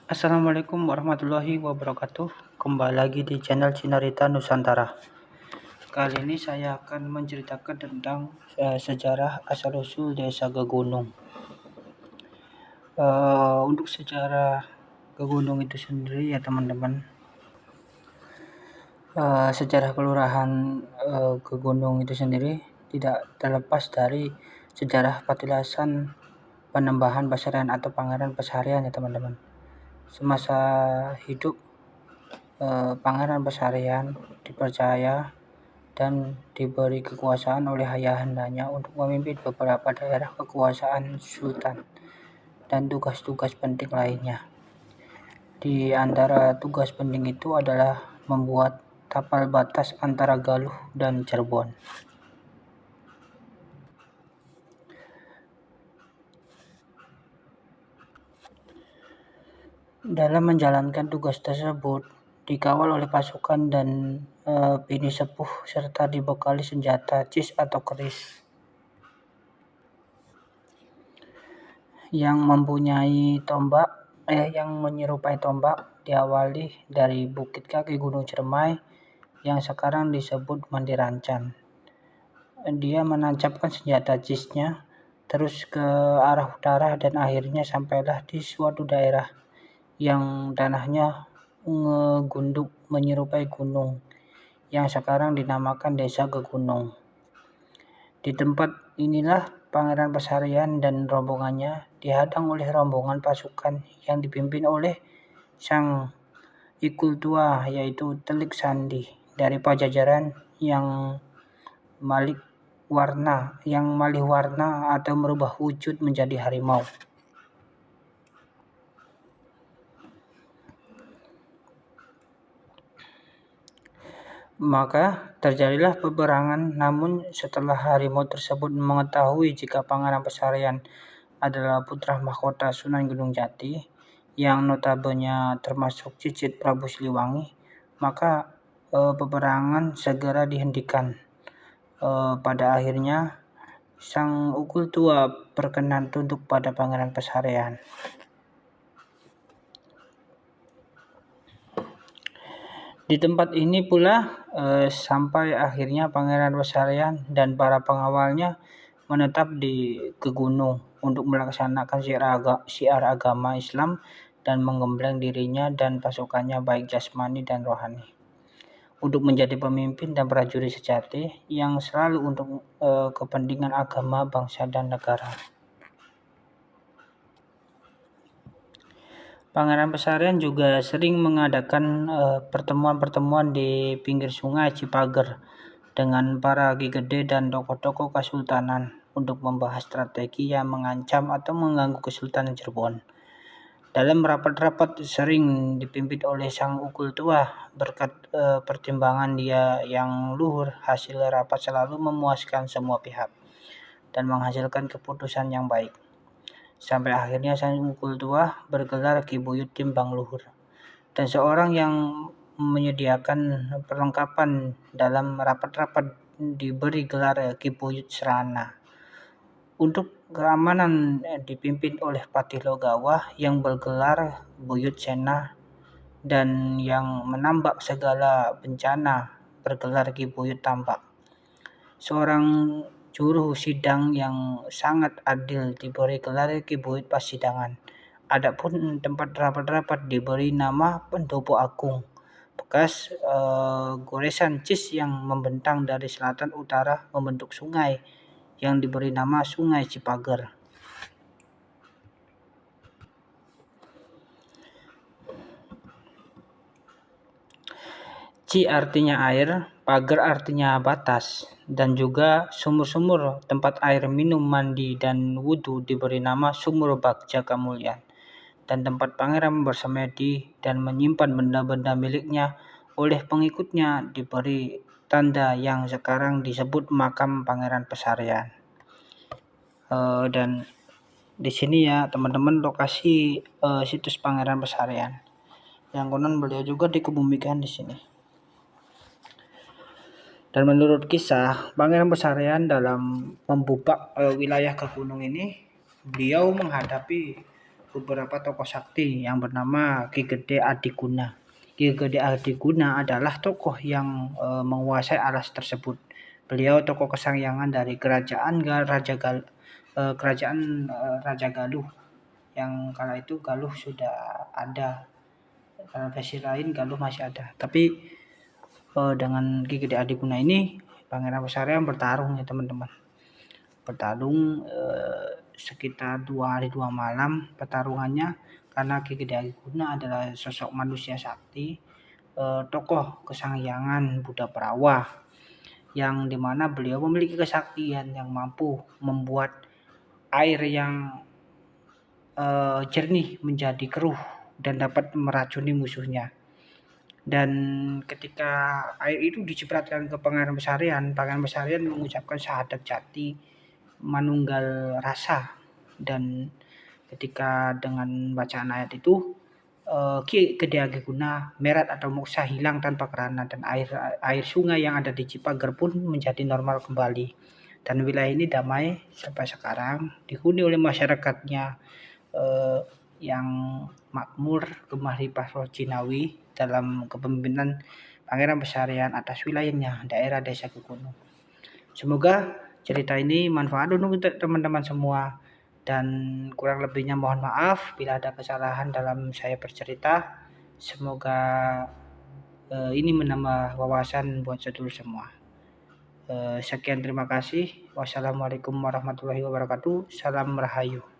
Assalamualaikum warahmatullahi wabarakatuh. Kembali lagi di channel Cinarita Nusantara. Kali ini saya akan menceritakan tentang sejarah asal-usul Desa Gegunung. Untuk sejarah Gegunung itu sendiri ya teman-teman. Sejarah kelurahan Gegunung itu sendiri tidak terlepas dari sejarah patilasan Panembahan Pasarian atau Pangeran Pasarian ya teman-teman. Semasa hidup Pangeran Pasarian dipercaya dan diberi kekuasaan oleh ayahandanya untuk memimpin beberapa daerah kekuasaan sultan dan tugas-tugas penting lainnya. Di antara tugas penting itu adalah membuat tapal batas antara Galuh dan Cirebon. Dalam menjalankan tugas tersebut, dikawal oleh pasukan dan bini sepuh serta dibekali senjata cis atau keris yang mempunyai tombak yang menyerupai tombak, diawali dari bukit kaki Gunung Ciremai yang sekarang disebut Mandirancan. Dia menancapkan senjata cisnya terus ke arah utara dan akhirnya sampailah di suatu daerah yang tanahnya ngegunduk menyerupai gunung yang sekarang dinamakan Desa Gegunung. Di tempat inilah Pangeran Pasarian dan rombongannya dihadang oleh rombongan pasukan yang dipimpin oleh sang ikul tua yaitu Telik Sandi dari Pajajaran yang malih warna atau merubah wujud menjadi harimau. Maka terjadilah peperangan, namun setelah harimau tersebut mengetahui jika Pangeran Pasarian adalah putra mahkota Sunan Gunung Jati, yang notabene termasuk cicit Prabu Siliwangi, maka peperangan segera dihentikan. Pada akhirnya, sang ukul tua berkenan tunduk pada Pangeran Pasarian. Di tempat ini pula sampai akhirnya Pangeran Pasarian dan para pengawalnya menetap di Gegunung untuk melaksanakan syiar agama Islam dan menggembleng dirinya dan pasukannya baik jasmani dan rohani untuk menjadi pemimpin dan prajurit sejati yang selalu untuk kepentingan agama, bangsa, dan negara. Pangeran Pasarian juga sering mengadakan pertemuan-pertemuan di pinggir sungai Cipager dengan para ki gede dan tokoh-tokoh kesultanan untuk membahas strategi yang mengancam atau mengganggu Kesultanan Cirebon. Dalam rapat-rapat sering dipimpin oleh sang ukul tua, berkat pertimbangan dia yang luhur, hasil rapat selalu memuaskan semua pihak dan menghasilkan keputusan yang baik. Sampai akhirnya sang ukul tua bergelar Ki Buyut Timbang Luhur, dan seorang yang menyediakan perlengkapan dalam rapat-rapat diberi gelar Ki Buyut Serana. Untuk keamanan dipimpin oleh Patih Logawa yang bergelar Buyut Sena, dan yang menambak segala bencana bergelar Ki Buyut Tambak. Seorang juru sidang yang sangat adil diberi gelar Ki Buyut Pasidangan. Adapun tempat rapat-rapat diberi nama Pendopo Agung, bekas goresan cis yang membentang dari selatan utara membentuk sungai yang diberi nama Sungai Cipager. Ci artinya air, pagar artinya batas, dan juga sumur-sumur tempat air minum, mandi, dan wudhu diberi nama Sumur Bagja Kamulyan, dan tempat pangeran bersemedi dan menyimpan benda-benda miliknya oleh pengikutnya diberi tanda yang sekarang disebut makam Pangeran Pasarian. Dan di sini ya teman-teman lokasi situs Pangeran Pasarian, yang konon beliau juga dikebumikan di sini. Dan menurut kisah, Pangeran Pasarian dalam membubak wilayah Gegunung ini, beliau menghadapi beberapa tokoh sakti yang bernama Ki Gede Adiguna. Ki Gede Adiguna adalah tokoh yang menguasai alas tersebut. Beliau tokoh kesangyangan dari kerajaan Raja Galuh, yang kala itu Galuh sudah ada. Kalau versi lain Galuh masih ada. Tapi dengan Ki Gede Adiguna ini Pangeran Besarian bertarung ya teman-teman. Bertarung sekitar 2 hari 2 malam pertarungannya, karena Ki Gede Adiguna adalah sosok manusia sakti, tokoh kesangyangan Buddha Parawa, yang dimana beliau memiliki kesaktian yang mampu membuat air yang jernih menjadi keruh dan dapat meracuni musuhnya. Dan ketika air itu dicipratkan ke Pangeran Besarian mengucapkan syahadat jati manunggal rasa. Dan ketika dengan bacaan ayat itu, Ki Gede Adiguna merat atau moksa hilang tanpa kerana, dan air sungai yang ada di Cipager pun menjadi normal kembali. Dan wilayah ini damai sampai sekarang, dihuni oleh masyarakatnya yang makmur, gemah ripah roh Cinawi dalam kepemimpinan Pangeran Besarian atas wilayahnya, daerah Desa Kukuno. Semoga cerita ini manfaat untuk teman-teman semua, dan kurang lebihnya mohon maaf bila ada kesalahan dalam saya bercerita. Semoga ini menambah wawasan buat sedulur semua. Sekian, terima kasih. Wassalamualaikum warahmatullahi wabarakatuh. Salam Rahayu.